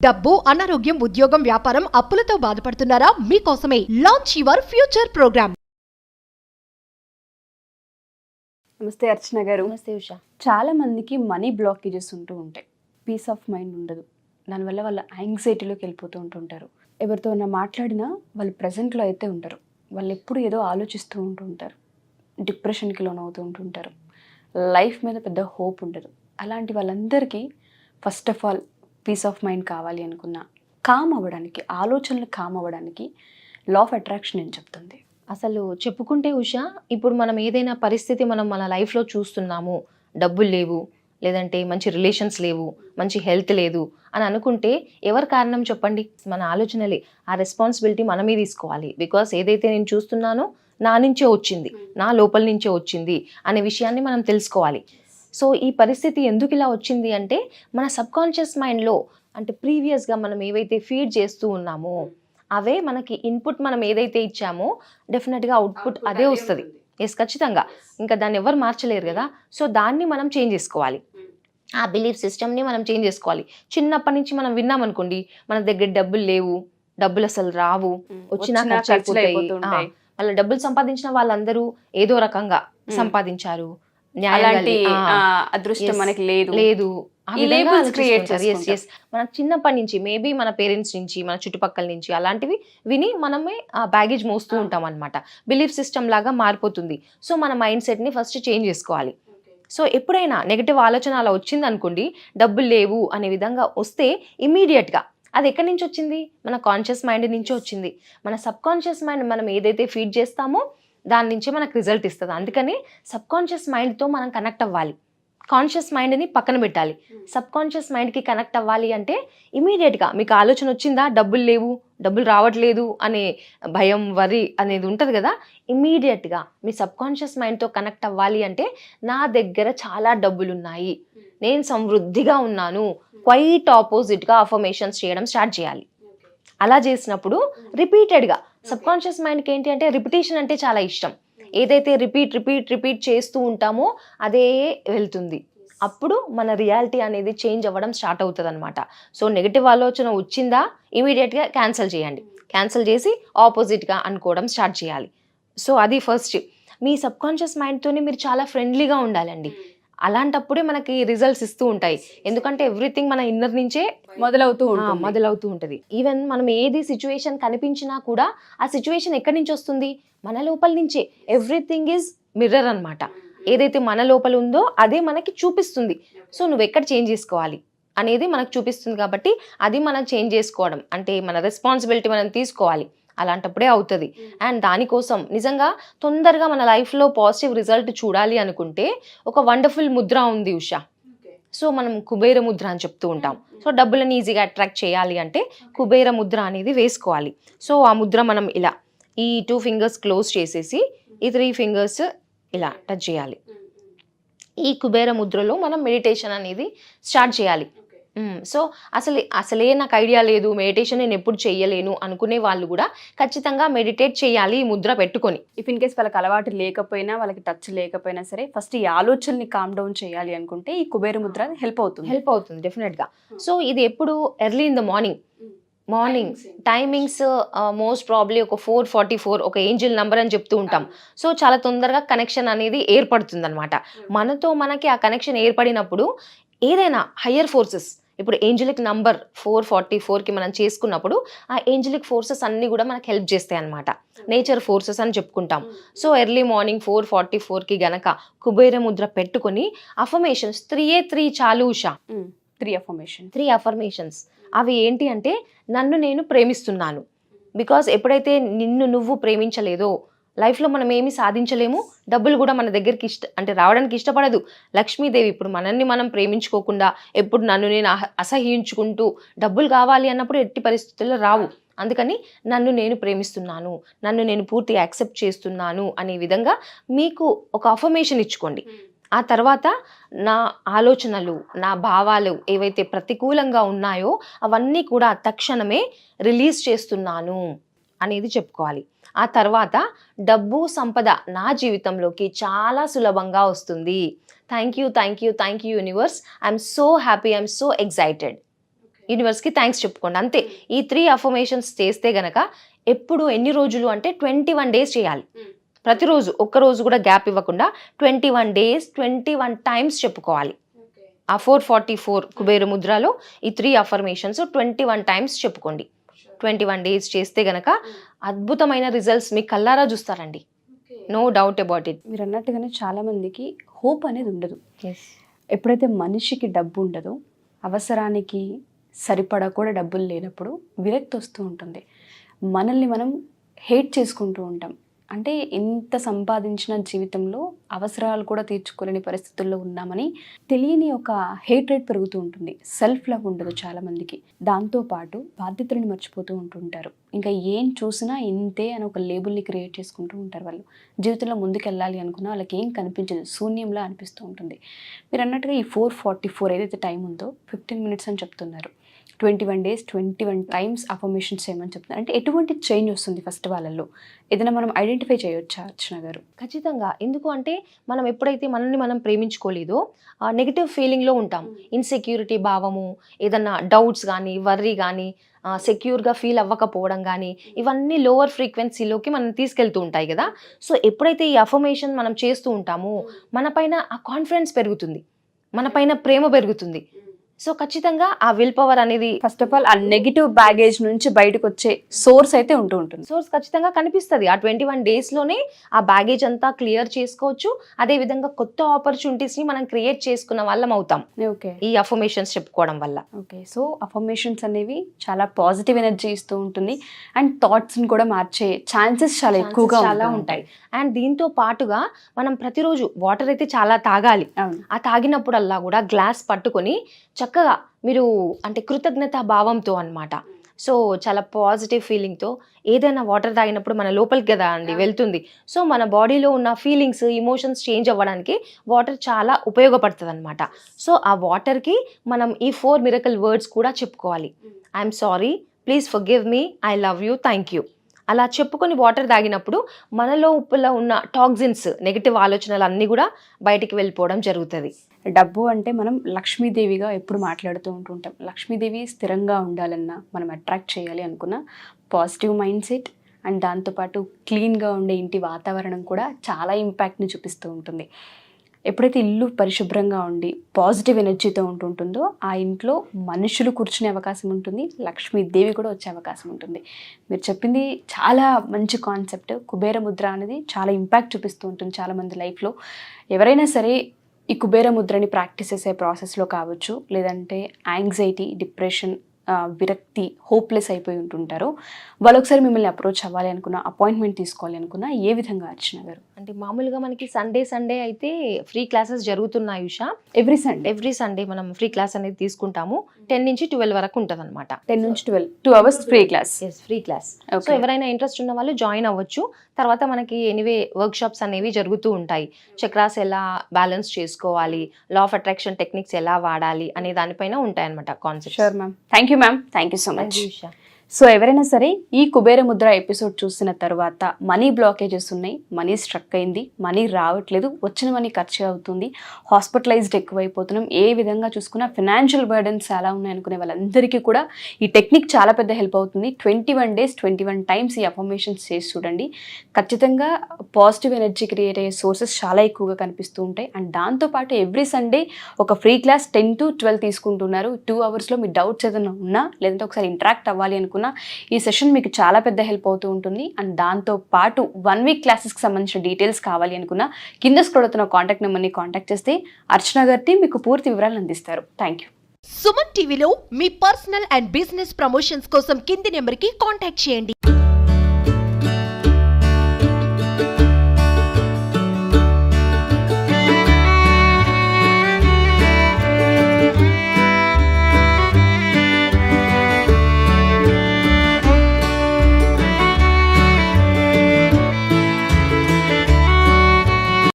డబ్బు, అనారోగ్యం, ఉద్యోగం, వ్యాపారం, అప్పులతో బాధపడుతున్నారా? మీకోసమే లాంచ్ యువర్ ఫ్యూచర్ ప్రోగ్రామ్. నమస్తే అర్చన గారు. నమస్తే ఉషా. చాలా మందికి మనీ బ్లాకేజెస్ ఉంటూ ఉంటాయి, పీస్ ఆఫ్ మైండ్ ఉండదు. దానివల్ల వాళ్ళ యాంగ్జైటీలోకి వెళ్ళిపోతూ ఉంటుంటారు. ఎవరితో అన్నా మాట్లాడినా వాళ్ళు ప్రజెంట్లో అయితే ఉంటారు, వాళ్ళు ఎప్పుడు ఏదో ఆలోచిస్తూ ఉంటుంటారు, డిప్రెషన్కి లోనవుతూ ఉంటుంటారు, లైఫ్ మీద పెద్ద హోప్ ఉండదు. అలాంటి వాళ్ళందరికీ first of all peace of mind కావాలి అనుకున్నా కామ్ అవ్వడానికి, ఆలోచనలు కామ్ అవ్వడానికి లా ఆఫ్ అట్రాక్షన్ ఏం చెప్తుంది? అసలు చెప్పుకుంటే ఉషా, ఇప్పుడు మనం ఏదైనా పరిస్థితి మనం మన లైఫ్లో చూస్తున్నాము, డబ్బులు లేవు, లేదంటే మంచి రిలేషన్స్ లేవు, మంచి హెల్త్ లేదు అని అనుకుంటే ఎవరు కారణం చెప్పండి? మన ఆలోచనలే. ఆ రెస్పాన్సిబిలిటీ మనమే తీసుకోవాలి. బికాస్ ఏదైతే నేను చూస్తున్నానో నా నుంచే వచ్చింది, నా లోపల నుంచే వచ్చింది అనే విషయాన్ని మనం తెలుసుకోవాలి. సో ఈ పరిస్థితి ఎందుకు ఇలా వచ్చింది అంటే మన సబ్కాన్షియస్ మైండ్లో, అంటే ప్రీవియస్గా మనం ఏవైతే ఫీడ్ చేస్తూ ఉన్నామో అవే మనకి ఇన్పుట్, మనం ఏదైతే ఇచ్చామో డెఫినెట్గా అవుట్పుట్ అదే వస్తుంది. ఎస్, ఖచ్చితంగా. ఇంకా దాన్ని ఎవరు మార్చలేరు కదా. సో దాన్ని మనం చేంజ్ చేసుకోవాలి. ఆ బిలీఫ్ సిస్టమ్ని మనం చేంజ్ చేసుకోవాలి. చిన్నప్పటి నుంచి మనం విన్నాం అనుకోండి, మన దగ్గర డబ్బులు లేవు, డబ్బులు అసలు రావు, వచ్చినా ఖర్చు అయిపోతాయి. వాళ్ళ డబ్బులు సంపాదించిన వాళ్ళందరూ ఏదో రకంగా సంపాదించారు, అదృష్టం మనకి లేదు. మన చిన్నప్పటి నుంచి మేబీ మన పేరెంట్స్ నుంచి, మన చుట్టుపక్కల నుంచి అలాంటివి విని మనమే ఆ బ్యాగేజ్ మోస్తూ ఉంటాం అనమాట. బిలీఫ్ సిస్టమ్ లాగా మారిపోతుంది. సో మన మైండ్ సెట్ని ఫస్ట్ చేంజ్ చేసుకోవాలి. సో ఎప్పుడైనా నెగిటివ్ ఆలోచన అలా వచ్చింది అనుకోండి, డబ్బులు లేవు అనే విధంగా వస్తే ఇమీడియట్గా అది ఎక్కడి నుంచి వచ్చింది? మన కాన్షియస్ మైండ్ నుంచి వచ్చింది. మన సబ్ కాన్షియస్ మైండ్ మనం ఏదైతే ఫీడ్ చేస్తామో దాని నుంచే మనకు రిజల్ట్ ఇస్తుంది. అందుకని సబ్ కాన్షియస్ మైండ్తో మనం కనెక్ట్ అవ్వాలి. కాన్షియస్ మైండ్ని పక్కన పెట్టాలి. సబ్ కాన్షియస్ మైండ్కి కనెక్ట్ అవ్వాలి అంటే ఇమీడియట్గా మీకు ఆలోచన వచ్చిందా, డబ్బులు లేవు, డబ్బులు రావట్లేదు అనే భయం, వరి అనేది ఉంటుంది కదా, ఇమీడియట్గా మీ సబ్ కాన్షియస్ మైండ్తో కనెక్ట్ అవ్వాలి అంటే నా దగ్గర చాలా డబ్బులు ఉన్నాయి, నేను సమృద్ధిగా ఉన్నాను, క్వైట్ ఆపోజిట్గా అఫర్మేషన్స్ చేయడం స్టార్ట్ చేయాలి. అలా చేసినప్పుడు రిపీటెడ్గా సబ్ కాన్షియస్ మైండ్కి ఏంటి అంటే రిపిటేషన్ అంటే చాలా ఇష్టం. ఏదైతే రిపీట్ చేస్తూ ఉంటామో అదే వెళ్తుంది. అప్పుడు మన రియాలిటీ అనేది చేంజ్ అవ్వడం స్టార్ట్ అవుతుంది అనమాట. సో నెగిటివ్ ఆలోచన వచ్చిందా ఇమీడియట్గా క్యాన్సిల్ చేయండి. క్యాన్సిల్ చేసి ఆపోజిట్గా అనుకోవడం స్టార్ట్ చేయాలి. సో అది ఫస్ట్. మీ సబ్ కాన్షియస్ మైండ్తోనే మీరు చాలా ఫ్రెండ్లీగా ఉండాలండి. అలాంటప్పుడే మనకి రిజల్ట్స్ ఇస్తూ ఉంటాయి. ఎందుకంటే ఎవ్రీథింగ్ మన ఇన్నర్ నుంచే మొదలవుతూ ఉంటుంది. ఈవెన్ మనం ఏది సిచ్యువేషన్ కనిపించినా కూడా ఆ సిచ్యువేషన్ ఎక్కడి నుంచి వస్తుంది? మన లోపల నుంచే. ఎవ్రీథింగ్ ఈజ్ మిర్రర్ అనమాట. ఏదైతే మన లోపల ఉందో అదే మనకి చూపిస్తుంది. సో నువ్వు ఎక్కడ చేంజ్ చేసుకోవాలి అనేది మనకు చూపిస్తుంది. కాబట్టి అది మనం చేంజ్ చేసుకోవడం అంటే మన రెస్పాన్సిబిలిటీ మనం తీసుకోవాలి. అలాంటప్పుడే అవుతుంది. అండ్ దానికోసం నిజంగా తొందరగా మన లైఫ్లో పాజిటివ్ రిజల్ట్ చూడాలి అనుకుంటే ఒక వండర్ఫుల్ ముద్ర ఉంది ఉషా. సో మనం కుబేర ముద్ర అని చెప్తూ ఉంటాం. సో డబ్బులను ఈజీగా అట్రాక్ట్ చేయాలి అంటే కుబేర ముద్ర అనేది వేసుకోవాలి. సో ఆ ముద్ర మనం ఇలా ఈ 2 ఫింగర్స్ క్లోజ్ చేసేసి ఈ 3 ఫింగర్స్ ఇలా టచ్ చేయాలి. ఈ కుబేర ముద్రలో మనం మెడిటేషన్ అనేది స్టార్ట్ చేయాలి. సో అసలే నాకు ఐడియా లేదు, మెడిటేషన్ నేను ఎప్పుడు చెయ్యలేను అనుకునే వాళ్ళు కూడా ఖచ్చితంగా మెడిటేట్ చేయాలి ఈ ముద్ర పెట్టుకొని. ఇఫ్ ఇన్ కేస్ వాళ్ళకి అలవాటు లేకపోయినా, వాళ్ళకి టచ్ లేకపోయినా సరే, ఫస్ట్ ఈ ఆలోచనని కామ్ డౌన్ చేయాలి అనుకుంటే ఈ కుబేర ముద్ర హెల్ప్ అవుతుంది డెఫినెట్గా. సో ఇది ఎప్పుడు early in the morning timings most probably ఒక 4:44 ఒక ఏంజిల్ నెంబర్ అని చెప్తూ ఉంటాం. సో చాలా తొందరగా కనెక్షన్ అనేది ఏర్పడుతుంది అనమాట. మనకి ఆ కనెక్షన్ ఏర్పడినప్పుడు ఏదైనా హయ్యర్ ఫోర్సెస్, ఇప్పుడు ఏంజలిక్ నంబర్ 444కి మనం చేసుకున్నప్పుడు ఆ ఏంజలిక్ ఫోర్సెస్ అన్నీ కూడా మనకు హెల్ప్ చేస్తాయి అనమాట. నేచర్ ఫోర్సెస్ అని చెప్పుకుంటాం. సో ఎర్లీ మార్నింగ్ 4:44కి గనక కుబేర ముద్ర పెట్టుకొని అఫర్మేషన్స్ 3 చాలు ఉషా. 3 అఫర్మేషన్స్. అవి ఏంటి అంటే నన్ను నేను ప్రేమిస్తున్నాను. బికాస్ ఎప్పుడైతే నిన్ను నువ్వు ప్రేమించలేదో లైఫ్లో మనం ఏమి సాధించలేము. డబ్బులు కూడా మన దగ్గరికి రావడానికి ఇష్టపడదు. లక్ష్మీదేవి ఇప్పుడు మనల్ని మనం ప్రేమించుకోకుండా ఎప్పుడు నన్ను నేను అసహ్యించుకుంటూ డబ్బులు కావాలి అన్నప్పుడు ఎట్టి పరిస్థితుల్లో రావు. అందుకని నన్ను నేను ప్రేమిస్తున్నాను, నన్ను నేను పూర్తిగా యాక్సెప్ట్ చేస్తున్నాను అనే విధంగా మీకు ఒక అఫర్మేషన్ ఇచ్చుకోండి. ఆ తర్వాత నా ఆలోచనలు, నా భావాలు ఏవైతే ప్రతికూలంగా ఉన్నాయో అవన్నీ కూడా తక్షణమే రిలీజ్ చేస్తున్నాను అనేది చెప్పుకోవాలి. ఆ తర్వాత డబ్బు, సంపద నా జీవితంలోకి చాలా సులభంగా వస్తుంది. Thank you universe, I'm so happy, I'm so excited. యూనివర్స్కి థ్యాంక్స్ చెప్పుకోండి అంతే. ఈ 3 అఫర్మేషన్స్ చేస్తే గనక ఎప్పుడు ఎన్ని రోజులు అంటే 21 డేస్ చేయాలి. ప్రతిరోజు ఒక్కరోజు కూడా గ్యాప్ ఇవ్వకుండా 21 డేస్ 21 టైమ్స్ చెప్పుకోవాలి. ఆ 444 కుబేర ముద్రలో ఈ 3 అఫర్మేషన్స్ 21 టైమ్స్ చెప్పుకోండి. 21 డేస్ చేస్తే గనక అద్భుతమైన రిజల్ట్స్ మీ కల్లారా చూస్తారండి. No doubt about it. మీరు అన్నట్టుగానే చాలా మందికి హోప్ అనేది ఉండదు. ఎప్పుడైతే మనిషికి డబ్బు ఉండదో, అవసరానికి సరిపడా కూడా డబ్బులు లేనప్పుడు విరక్తి వస్తూ ఉంటుంది. మనల్ని మనం హేట్ చేసుకుంటూ ఉంటాం. అంటే ఎంత సంపాదించిన జీవితంలో అవసరాలు కూడా తీర్చుకోలేని పరిస్థితుల్లో ఉన్నామని తెలియని ఒక హేట్రేట్ పెరుగుతూ ఉంటుంది. సెల్ఫ్ లవ్ ఉండదు చాలా మందికి. దాంతోపాటు బాధ్యతలను మర్చిపోతూ ఉంటుంటారు. ఇంకా ఏం చూసినా ఇంతే అని ఒక లేబుల్ని క్రియేట్ చేసుకుంటూ ఉంటారు. వాళ్ళు జీవితంలో ముందుకు వెళ్ళాలి అనుకున్నా వాళ్ళకి ఏం కనిపించదు, శూన్యంలా అనిపిస్తూ ఉంటుంది. మీరు అన్నట్టుగా ఈ 444 ఏదైతే టైం ఉందో 15 మినిట్స్ అని చెప్తున్నారు. 21 డేస్ 21 టైమ్స్ అఫర్మేషన్స్ చేయమని చెప్తున్నారు. అంటే ఎటువంటి చేంజ్ వస్తుంది ఫస్ట్ వాళ్ళల్లో? ఏదైనా మనం ఐడెంటిఫై చేయొచ్చా అర్చన గారు? ఖచ్చితంగా. ఎందుకు అంటే మనం ఎప్పుడైతే మనల్ని మనం ప్రేమించుకోలేదో నెగిటివ్ ఫీలింగ్లో ఉంటాం. ఇన్సెక్యూరిటీ భావము, ఏదన్నా డౌట్స్ కానీ, వర్రీ కానీ, సెక్యూర్గా ఫీల్ అవ్వకపోవడం కానీ, ఇవన్నీ లోవర్ ఫ్రీక్వెన్సీలోకి మనం తీసుకెళ్తూ ఉంటాయి కదా. సో ఎప్పుడైతే ఈ అఫర్మేషన్ మనం చేస్తూ ఉంటామో మన పైన ఆ కాన్ఫిడెన్స్ పెరుగుతుంది, మన పైన ప్రేమ పెరుగుతుంది. సో ఖచ్చితంగా ఆ విల్ పవర్ అనేది ఫస్ట్ ఆఫ్ ఆల్ ఆ నెగిటివ్ బ్యాగేజ్ నుంచి బయటకు వచ్చే సోర్స్ అయితే ఉంటుంది. సోర్స్ ఖచ్చితంగా కనిపిస్తుంది. ఆ 21 డేస్లోనే ఆ బ్యాగేజ్ అంతా క్లియర్ చేసుకోవచ్చు. అదేవిధంగా కొత్త ఆపర్చునిటీస్ని మనం క్రియేట్ చేసుకున్న వాళ్ళం అవుతాం ఓకే, ఈ అఫర్మేషన్స్ చెప్పుకోవడం వల్ల. ఓకే, సో అఫర్మేషన్స్ అనేవి చాలా పాజిటివ్ ఎనర్జీ ఇస్తూ ఉంటుంది అండ్ థాట్స్ని కూడా మార్చే ఛాన్సెస్ చాలా ఎక్కువగా ఉంటాయి. అండ్ దీంతో పాటుగా మనం ప్రతిరోజు వాటర్ అయితే చాలా తాగాలి. ఆ తాగినప్పుడల్లా కూడా గ్లాస్ పట్టుకొని చక్కగా మీరు అంటే కృతజ్ఞత భావంతో అన్నమాట. సో చాలా పాజిటివ్ ఫీలింగ్తో ఏదైనా వాటర్ తాగినప్పుడు మన లోపలికి కదా అండి వెళ్తుంది. సో మన బాడీలో ఉన్న ఫీలింగ్స్, ఇమోషన్స్ చేంజ్ అవ్వడానికి వాటర్ చాలా ఉపయోగపడుతుంది అనమాట. సో ఆ వాటర్కి మనం ఈ 4 మిరకల్ వర్డ్స్ కూడా చెప్పుకోవాలి. I'm sorry, please forgive me, I love you, thank you. అలా చెప్పుకొని వాటర్ తాగినప్పుడు మనలో ఉప్పులో ఉన్న టాక్సిన్స్, నెగిటివ్ ఆలోచనలు అన్నీ కూడా బయటికి వెళ్ళిపోవడం జరుగుతుంది. డబ్బు అంటే మనం లక్ష్మీదేవిగా ఎప్పుడు మాట్లాడుతూ ఉంటుంటాం. లక్ష్మీదేవి స్థిరంగా ఉండాలన్నా, మనం అట్రాక్ట్ చేయాలి అనుకున్న పాజిటివ్ మైండ్ సెట్ అండ్ దాంతోపాటు క్లీన్గా ఉండే ఇంటి వాతావరణం కూడా చాలా ఇంపాక్ట్ని చూపిస్తూ ఉంటుంది. ఎప్పుడైతే ఇల్లు పరిశుభ్రంగా ఉండి పాజిటివ్ ఎనర్జీతో ఉంటుందో ఆ ఇంట్లో మనుషులు కూర్చునే అవకాశం ఉంటుంది, లక్ష్మీదేవి కూడా వచ్చే అవకాశం ఉంటుంది. మీరు చెప్పింది చాలా మంచి కాన్సెప్ట్. కుబేర ముద్ర అనేది చాలా ఇంపాక్ట్ చూపిస్తూ ఉంటుంది చాలామంది లైఫ్లో. ఎవరైనా సరే ఈ కుబేర ముద్రని ప్రాక్టీస్ చేసే ప్రాసెస్లో కావచ్చు, లేదంటే యాంగ్జైటీ, డిప్రెషన్, విరక్తి, హోప్లెస్ అయిపోయి ఉంటుంటారు, వాళ్ళు ఒకసారి మిమ్మల్ని అప్రోచ్ అవ్వాలి అనుకున్నా, అపాయింట్మెంట్ తీసుకోవాలి అనుకున్నా ఏ విధంగా అర్చన గారు? అంటే మామూలుగా మనకి సండే అయితే ఫ్రీ క్లాసెస్ జరుగుతున్నాయి ఉషా. ఎవ్రీ సండే మనం ఫ్రీ క్లాస్ అనేది తీసుకుంటాము. 10 నుంచి 12 వరకు ఉంటుంది అనమాట. 10 నుంచి 12 2 hours free class. Free class. So ఎవరైనా ఇంట్రెస్ట్ ఉన్న వాళ్ళు జాయిన్ అవ్వచ్చు. తర్వాత మనకి ఎనీవే వర్క్ షాప్స్ అనేవి జరుగుతూ ఉంటాయి. చక్రాస్ ఎలా బ్యాలెన్స్ చేసుకోవాలి, లా ఆఫ్ అట్రాక్షన్ టెక్నిక్స్ ఎలా వాడాలి అనే దానిపైన ఉంటాయి అనమాట concept. Sure ma'am, thank you ma'am, thank you so much. Usha. So ఎవరైనా సరే ఈ కుబేర ముద్ర ఎపిసోడ్ చూసిన తర్వాత మనీ బ్లాకేజెస్ ఉన్నాయి, మనీ స్ట్రక్ అయింది, మనీ రావట్లేదు, వచ్చిన మనీ ఖర్చు అవుతుంది, హాస్పిటలైజ్డ్ ఎక్కువైపోతున్నాం, ఏ విధంగా చూసుకున్నా ఫినాన్షియల్ బర్డెన్స్ చాలా ఉన్నాయి అనుకునే వాళ్ళందరికీ కూడా ఈ టెక్నిక్ చాలా పెద్ద హెల్ప్ అవుతుంది. 21 డేస్ 21 టైమ్స్ ఈ అఫర్మేషన్స్ చేసి చూడండి. ఖచ్చితంగా పాజిటివ్ ఎనర్జీ క్రియేట్ అయ్యే సోర్సెస్ చాలా ఎక్కువగా కనిపిస్తూ ఉంటాయి. అండ్ దాంతోపాటు ఎవ్రీ సండే ఒక ఫ్రీ క్లాస్ 10 to 12 తీసుకుంటున్నారు. 2 hours మీ డౌట్స్ ఏదైనా ఉన్నా, లేదంటే ఒకసారి ఇంటరాక్ట్ అవ్వాలి అనుకున్నా ఈ సెషన్ మీకు చాలా పెద్ద హెల్ప్ అవుతూ ఉంటుంది. అండ్ దాంతో పాటు 1 week క్లాసెస్కి సంబంధించిన డీటెయిల్స్ కావాలి అనుకున్నా కింద స్క్రోల్ అవుతున్న కాంటాక్ట్ నెంబర్ని కాంటాక్ట్ చేస్తే అర్చన గారి మీకు పూర్తి వివరాలు అందిస్తారు. Thank you. సుమన్ టీవీలో మీ పర్సనల్ అండ్ బిజినెస్ ప్రమోషన్స్ కోసం కింది నెంబర్కి కాంటాక్ట్ చేయండి.